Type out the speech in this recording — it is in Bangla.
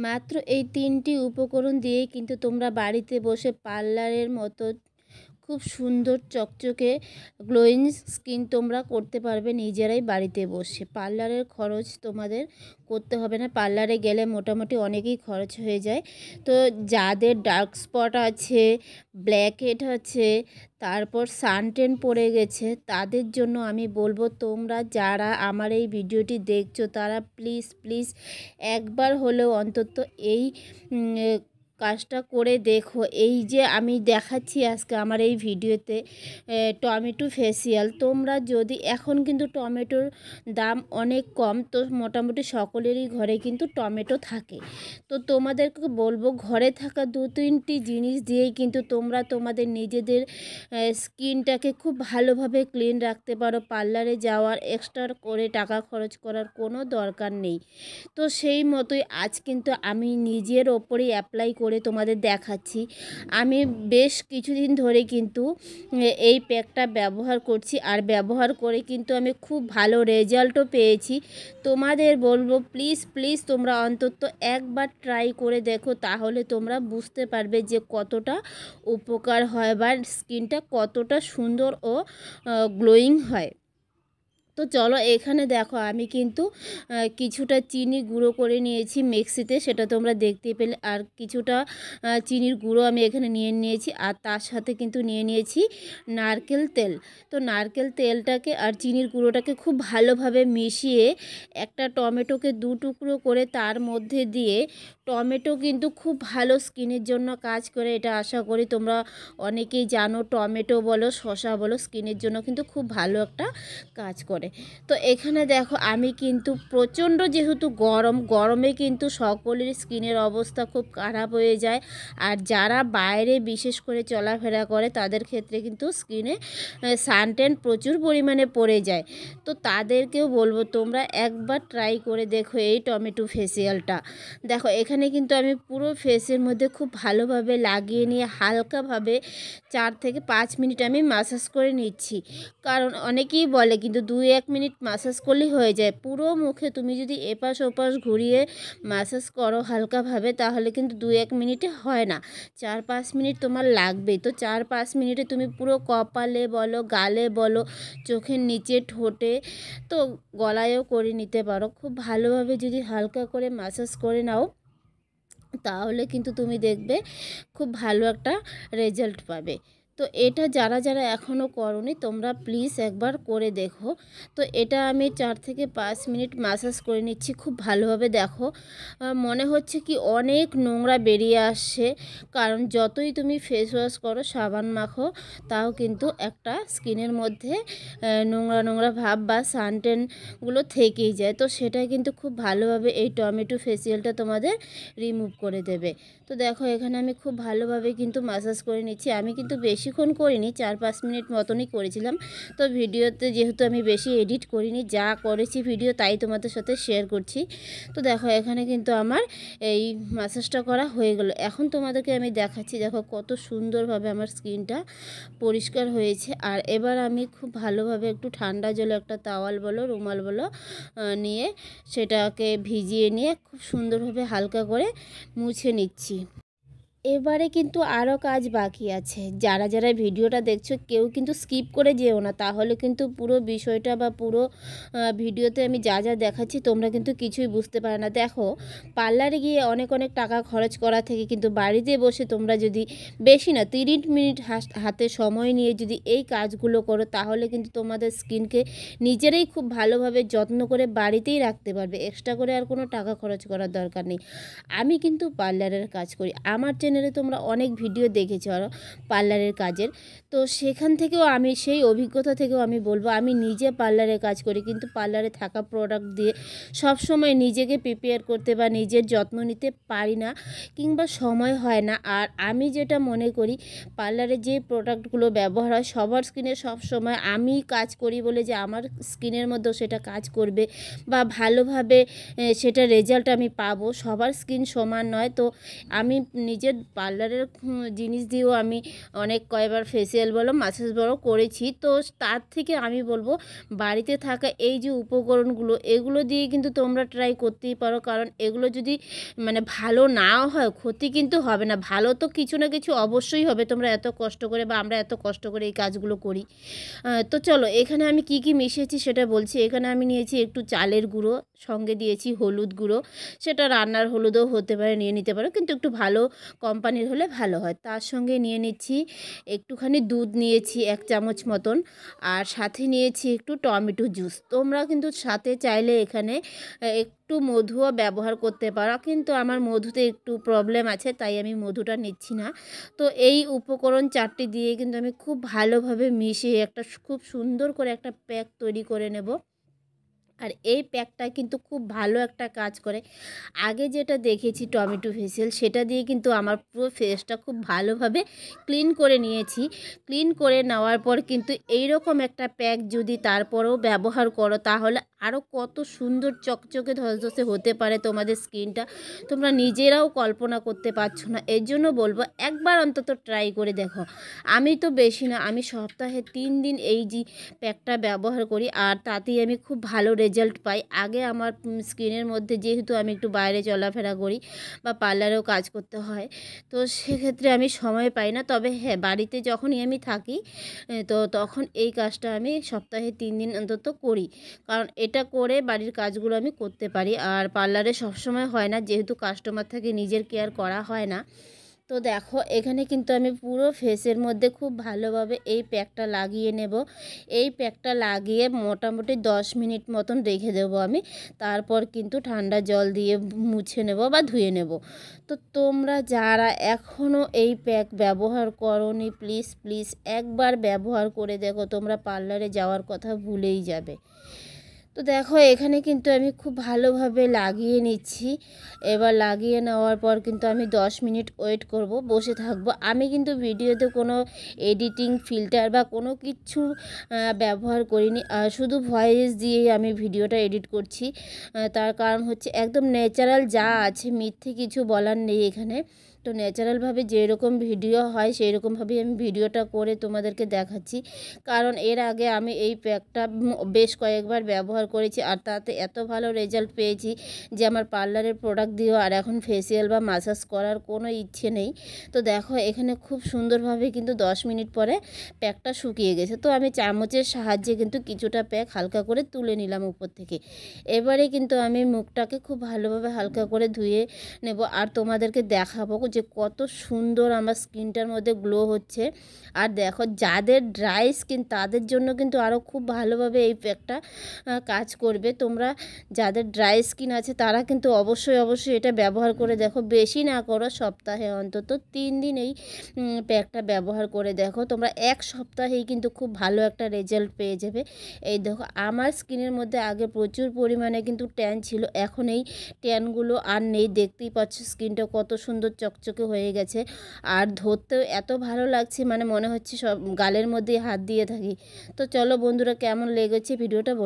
মাত্র এই ৩টি উপকরণ দিয়েই কিন্তু তোমরা বাড়িতে বসে পার্লারের মতো খুব সুন্দর চকচকে গ্লোয়িং স্কিন তোমরা করতে পারবে নিজেরাই বাড়িতে বসে। পার্লারের খরচ তোমাদের করতে হবে না, পার্লারে গেলে মোটামুটি অনেকই খরচ হয়ে যায়। তো যাদের ডার্ক স্পট আছে, ব্ল্যাক হেড আছে, তারপর সানটেন পড়ে গেছে, তাদের জন্য আমি বলবো তোমরা যারা আমার এই ভিডিওটি দেখছো তারা প্লিজ প্লিজ একবার হলেও অন্তত এই কাজটা করে দেখো। এই যে আমি দেখাচ্ছি আজকে আমার এই ভিডিওতে টমেটো ফেসিয়াল, তোমরা যদি এখন কিন্তু টমেটোর দাম অনেক কম, তো মোটামুটি সকলেরই ঘরে কিন্তু টমেটো থাকে। তো তোমাদেরকে বলবো ঘরে থাকা 2-3টি জিনিস দিয়েই কিন্তু তোমরা তোমাদের নিজেদের স্কিনটাকে খুব ভালোভাবে ক্লিন রাখতে পারো। পার্লারে যাওয়ার এক্সট্রা করে টাকা খরচ করার কোনো দরকার নেই। তো সেই মতোই আজ কিন্তু আমি নিজের ওপরেই অ্যাপ্লাই করে তোমাদের দেখাচ্ছি। আমি বেশ কিছুদিন ধরে কিন্তু এই প্যাকটা ব্যবহার করছি, আর ব্যবহার করে কিন্তু আমি খুব ভালো রেজাল্টও পেয়েছি। তোমাদের বলবো প্লিজ প্লিজ তোমরা অন্তত একবার ট্রাই করে দেখো, তাহলে তোমরা বুঝতে পারবে যে কতটা উপকার হয় বা স্কিনটা কতটা সুন্দর ও গ্লোয়িং হয়। তো চলো এখানে দেখো আমি কিন্তু কিছুটা চিনি গুঁড়ো করে নিয়েছি মিক্সিতে, সেটা তোমরা দেখতে পেলে। আর কিছুটা চিনির গুঁড়ো আমি এখানে নিয়ে নিয়েছি, আর তার সাথে কিন্তু নিয়ে নিয়েছি নারকেল তেল। তো নারকেল তেলটাকে আর চিনির গুঁড়োটাকে খুব ভালোভাবে মিশিয়ে একটা টমেটোকে 2 টুকরো করে তার মধ্যে দিয়ে, টমেটো কিন্তু খুব ভালো স্কিনের জন্য কাজ করে, এটা আশা করি তোমরা অনেকেই জানো। টমেটো বলো শসা বলো স্কিনের জন্য কিন্তু খুব ভালো একটা কাজ করে। তো এখানে দেখো আমি কিন্তু প্রচণ্ড যেহেতু গরমে কিন্তু সকলের স্কিনের অবস্থা খুব খারাপ হয়ে যায়, আর যারা বাইরে বিশেষ করে চলাফেরা করে তাদের ক্ষেত্রে কিন্তু স্কিনে সানটেন প্রচুর পরিমাণে পড়ে যায়। তো তাদেরকেও বলবো তোমরা একবার ট্রাই করে দেখো এই টমেটো ফেসিয়ালটা। দেখো এখানে কিন্তু আমি পুরো ফেসের মধ্যে খুব ভালোভাবে লাগিয়ে নিয়ে হালকাভাবে 4 থেকে 5 মিনিট আমি ম্যাসাজ করে নিচ্ছি। কারণ অনেকেই বলে কিন্তু 2-1 মিনিট ম্যাসাজ করলেই হয়ে যায়। পুরো মুখে তুমি যদি এপাশ ওপাশ ঘুরিয়ে ম্যাসাজ করো হালকাভাবে, তাহলে কিন্তু 2-1 মিনিটে হয় না, 4-5 মিনিট তোমার লাগবে। তো 4-5 মিনিটে তুমি পুরো কপালে বলো, গালে বলো, চোখের নিচে, ঠোঁটে, তো গলায়ও করে নিতে পারো। খুব ভালোভাবে যদি হালকা করে ম্যাসাজ করে নাও, তাহলে কিন্তু তুমি দেখবে খুব ভালো একটা রেজাল্ট পাবে। তো এটা যারা যারা এখনও করোনি তোমরা প্লিজ একবার করে দেখো। তো এটা আমি 4 থেকে 5 মিনিট ম্যাসাজ করে নিচ্ছি খুব ভালোভাবে। দেখো মনে হচ্ছে কি অনেক নোংরা বেরিয়ে আসছে, কারণ যতই তুমি ফেস ওয়াশ করো, সাবান মাখো, তাও কিন্তু একটা স্কিনের মধ্যে নোংরা নোংরা ভাব বা সানটেনগুলো থেকেই যায়। তো সেটা কিন্তু খুব ভালোভাবে এই টমেটো ফেসিয়ালটা তোমাদের রিমুভ করে দেবে। তো দেখো এখানে আমি খুব ভালোভাবে কিন্তু ম্যাসাজ করে নিচ্ছি। আমি কিন্তু বেশিক্ষণ করিনি, 4-5 মিনিট মতনই করেছিলাম। তো ভিডিওতে যেহেতু আমি বেশি এডিট করিনি, যা করেছি ভিডিও তাই তোমাদের সাথে শেয়ার করছি। তো দেখো এখানে কিন্তু আমার এই ম্যাসাজটা করা হয়ে গেল। এখন তোমাদেরকে আমি দেখাচ্ছি, দেখো কত সুন্দরভাবে আমার স্কিনটা পরিষ্কার হয়েছে। আর এবার আমি খুব ভালোভাবে একটু ঠান্ডা জলে একটা তাওয়াল বলো, রুমাল বলো নিয়ে সেটাকে ভিজিয়ে নিয়ে খুব সুন্দরভাবে হালকা করে মুছে নিচ্ছি। এবারে কিন্তু আরও কাজ বাকি আছে। যারা যারা ভিডিওটা দেখছো কেউ কিন্তু স্কিপ করে যেও না, তাহলে কিন্তু পুরো বিষয়টা বা পুরো ভিডিওতে আমি যা যা দেখাচ্ছি তোমরা কিন্তু কিছুই বুঝতে পারো না। দেখো পার্লারে গিয়ে অনেক অনেক টাকা খরচ করা থেকে কিন্তু বাড়িতে বসে তোমরা যদি বেশি না 30 মিনিট হাতে সময় নিয়ে যদি এই কাজগুলো করো, তাহলে কিন্তু তোমাদের স্কিনকে নিজেরাই খুব ভালোভাবে যত্ন করে বাড়িতেই রাখতে পারবে। এক্সট্রা করে আর কোনো টাকা খরচ করার দরকার নেই। আমি কিন্তু পার্লারের কাজ করি, আমার চ্যানেলে তোমরা অনেক ভিডিও দেখেছো আরও পার্লারের কাজের। তো সেখান থেকেও আমি সেই অভিজ্ঞতা থেকেও আমি বলবো আমি নিজে পার্লারে কাজ করি, কিন্তু পার্লারে থাকা প্রোডাক্ট দিয়ে সব সময় নিজেকে প্রিপেয়ার করতে বা নিজের যত্ন নিতে পারি না, কিংবা সময় হয় না। আর আমি যেটা মনে করি পার্লারে যে প্রোডাক্টগুলো ব্যবহার হয় সবার স্কিনে সব সময় আমি কাজ করি বলে যে আমার স্কিনের মধ্যেও সেটা কাজ করবে বা ভালোভাবে সেটা রেজাল্ট আমি পাবো, সবার স্কিন সমান নয়। তো আমি নিজের পার্লারের জিনিস দিয়েও আমি অনেক কয়বার ফেসিয়াল বলো ম্যাসাজ বলো করেছি। তো তার থেকে আমি বলবো বাড়িতে থাকা এই যে উপকরণগুলো এগুলো দিয়ে কিন্তু তোমরা ট্রাই করতেই পারো। কারণ এগুলো যদি মানে ভালো নাও হয় ক্ষতি কিন্তু হবে না, ভালো তো কিছু না কিছু অবশ্যই হবে। তোমরা এত কষ্ট করে বা আমরা এত কষ্ট করে এই কাজগুলো করি। তো চলো এখানে আমি কি কি মিশিয়েছি সেটা বলছি। এখানে আমি নিয়েছি একটু চালের গুঁড়ো, সঙ্গে দিয়েছি হলুদ গুঁড়ো, সেটা রান্নার হলুদও হতে পারে, নিয়ে নিতে পারো, কিন্তু একটু ভালো কোম্পানির হলে ভালো হয়। তার সঙ্গে নিয়ে নিচ্ছি একটুখানি দুধ নিয়েছি 1 চামচ মতন, আর সাথে নিয়েছি একটু টমেটো জুস। তোমরা কিন্তু সাথে চাইলে এখানে একটু মধুও ব্যবহার করতে পারো, কিন্তু আমার মধুতে একটু প্রবলেম আছে তাই আমি মধুটা নিচ্ছি না। তো এই উপকরণ 4টি দিয়ে কিন্তু আমি খুব ভালোভাবে মিশিয়ে একটা খুব সুন্দর করে একটা প্যাক তৈরি করে নেব। আর এই প্যাকটা কিন্তু খুব ভালো একটা কাজ করে। আগে যেটা দেখেছি টমেটো ফেসিয়াল সেটা দিয়ে কিন্তু আমার পুরো ফেসটা খুব ভালোভাবে ক্লিন করে নিয়েছি। ক্লিন করে নেওয়ার পর কিন্তু এইরকম একটা প্যাক যদি তারপরেও ব্যবহার করো তাহলে আরও কত সুন্দর চকচকে ধসধসে হতে পারে তোমাদের স্কিনটা, তোমরা নিজেরাও কল্পনা করতে পারছো না। এর জন্য বলবো একবার অন্তত ট্রাই করে দেখো। আমি তো বেশি না, আমি সপ্তাহে 3 দিন এই যে প্যাকটা ব্যবহার করি, আর তাতেই আমি খুব ভালো রেজাল্ট পাই। আগে আমার স্কিনের মধ্যে যেহেতু আমি একটু বাইরে চলাফেরা করি বা পার্লারেও কাজ করতে হয়, তো সেক্ষেত্রে আমি সময় পাই না। তবে হ্যাঁ, বাড়িতে যখনই আমি থাকি তো তখন এই কাজটা আমি সপ্তাহে 3 দিন অন্তত করি, কারণ এটা করে বাড়ির কাজগুলো আমি করতে পারি। আর পার্লারে সবসময় হয় না, যেহেতু কাস্টমার থাকে নিজের কেয়ার করা হয় না। তো দেখো এখানে কিন্তু আমি পুরো ফেসের মধ্যে খুব ভালোভাবে এই প্যাকটা লাগিয়ে নেব। এই প্যাকটা লাগিয়ে মোটামুটি 10 মিনিট মতন রেখে দেবো আমি। তারপর কিন্তু ঠান্ডা জল দিয়ে মুছে নেব বা ধুয়ে নেব। তো তোমরা যারা এখনও এই প্যাক ব্যবহার করোনি প্লিজ প্লিজ একবার ব্যবহার করে দেখো, তোমরা পার্লারে যাওয়ার কথা ভুলেই যাবে। তো দেখো এখানে কিন্তু আমি খুব ভালোভাবে লাগিয়ে নিচ্ছি। এবার লাগিয়ে নেওয়ার পর কিন্তু আমি 10 মিনিট ওয়েট করব, বসে থাকবো। আমি কিন্তু ভিডিওতে কোনো এডিটিং ফিল্টার বা কোনো কিছু ব্যবহার করিনি, শুধু ভয়েস দিয়েই আমি ভিডিওটা এডিট করছি। তার কারণ হচ্ছে একদম ন্যাচারাল যা আছে, মিথ্যে কিছু বলার নেই এখানে। তো ন্যাচারালভাবে যেরকম ভিডিও হয় সেই রকমভাবেই আমি ভিডিওটা করে তোমাদেরকে দেখাচ্ছি। কারণ এর আগে আমি এই প্যাকটা বেশ কয়েকবার ব্যবহার করেছি, আর তাতে এত ভালো রেজাল্ট পেয়েছি যে আমার পার্লারের প্রোডাক্ট দিয়েও আর এখন ফেসিয়াল বা ম্যাসাজ করার কোনো ইচ্ছে নেই। তো দেখো এখানে খুব সুন্দরভাবে কিন্তু 10 মিনিট পরে প্যাকটা শুকিয়ে গেছে। তো আমি চামচের সাহায্যে কিন্তু কিছুটা প্যাক হালকা করে তুলে নিলাম উপর থেকে। এবারে কিন্তু আমি মুখটাকে খুব ভালোভাবে হালকা করে ধুয়ে নেব, আর তোমাদেরকে দেখাবো যে কত সুন্দর আমার স্কিনটার মধ্যে গ্লো হচ্ছে। আর দেখো যাদের ড্রাই স্কিন তাদের জন্য কিন্তু আরও খুব ভালোভাবে এই প্যাকটা কাজ করবে। তোমরা যাদের ড্রাই স্কিন আছে তারা কিন্তু অবশ্যই অবশ্যই এটা ব্যবহার করে দেখো। বেশি না করো, সপ্তাহে অন্তত 3 দিন এই প্যাকটা ব্যবহার করে দেখো। তোমরা 1 সপ্তাহেই কিন্তু খুব ভালো একটা রেজাল্ট পেয়ে যাবে। এই দেখো আমার স্কিনের মধ্যে আগে প্রচুর পরিমাণে কিন্তু ট্যান ছিল, এখন এই ট্যানগুলো আর নেই। দেখতেই পাচ্ছ স্কিনটা কত সুন্দর চকচকে হয়ে গেছে, আর ধরতেও এত ভালো লাগছে, মানে মনে হচ্ছে সব গালের মধ্যেই হাত দিয়ে থাকি। তো চলো বন্ধুরা, কেমন লেগেছে ভিডিওটা